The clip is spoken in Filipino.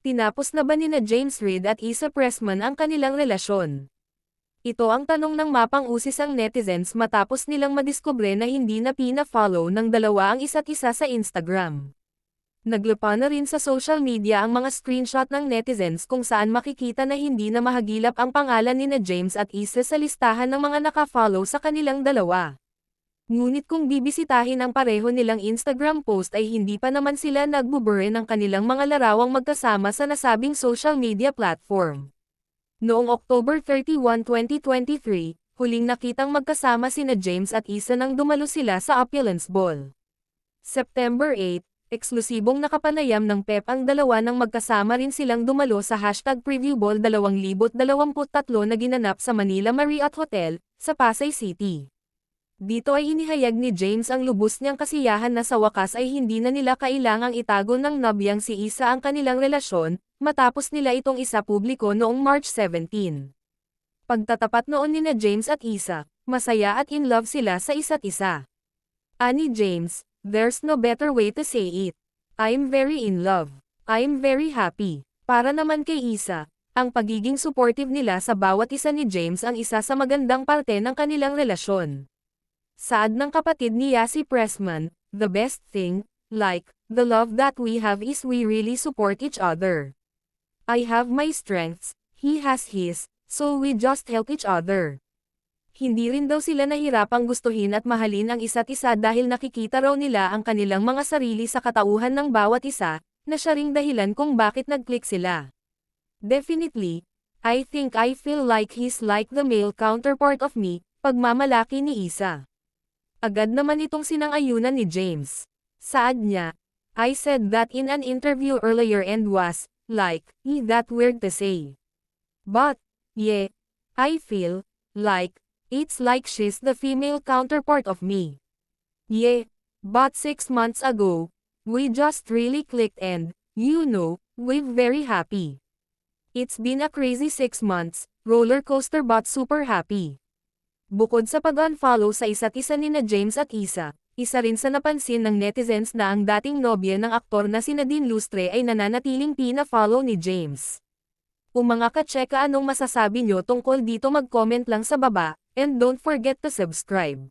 Tinapos na ba nina James Reid at Issa Pressman ang kanilang relasyon? Ito ang tanong ng mapang-usis ang netizens matapos nilang madiskubre na hindi na pina-follow ng dalawa ang isa't isa sa Instagram. Naglupa na rin sa social media ang mga screenshot ng netizens kung saan makikita na hindi na mahagilap ang pangalan nina James at Issa sa listahan ng mga naka-follow sa kanilang dalawa. Ngunit kung bibisitahin ang pareho nilang Instagram post ay hindi pa naman sila nagbubure ng kanilang mga larawang magkasama sa nasabing social media platform. Noong October 31, 2023, huling nakitang magkasama sina James at Issa nang dumalo sila sa Opulence Ball. September 8, eksklusibong nakapanayam ng PEP ang dalawa nang magkasama rin silang dumalo sa #PreviewBall 2023 na ginanap sa Manila Marriott Hotel, sa Pasay City. Dito ay inihayag ni James ang lubos niyang kasiyahan na sa wakas ay hindi na nila kailangang itago ng nobyang si Issa ang kanilang relasyon, matapos nila itong isa publiko noong March 17. Pagtatapat noon nina James at Issa, masaya at in love sila sa isa't isa. Ani James, "There's no better way to say it. I'm very in love. I'm very happy." Para naman kay Issa, ang pagiging supportive nila sa bawat isa ni James ang isa sa magandang parte ng kanilang relasyon. Saad ng kapatid ni Yassi Pressman, "The best thing, like, the love that we have is we really support each other. I have my strengths, he has his, so we just help each other." Hindi rin daw sila nahirapang gustuhin at mahalin ang isa't isa dahil nakikita raw nila ang kanilang mga sarili sa katauhan ng bawat isa, na siya ring dahilan kung bakit nag-click sila. "Definitely, I think I feel like he's like the male counterpart of me," pagmamalaki ni Issa. Agad naman itong sinang-ayunan ni James. Saad niya, "I said that in an interview earlier and was, like, that weird to say. But, yeah, I feel, like, it's like she's the female counterpart of me. Yeah, but 6 months ago, we just really clicked and, we're very happy. It's been a crazy 6 months, roller coaster but super happy." Bukod sa pag-unfollow sa isa't isa nina James at Issa, isa rin sa napansin ng netizens na ang dating nobya ng aktor na si Nadine Lustre ay nananatiling pina-follow ni James. Kung mga ka-cheka anong masasabi nyo tungkol dito mag-comment lang sa baba, and don't forget to subscribe.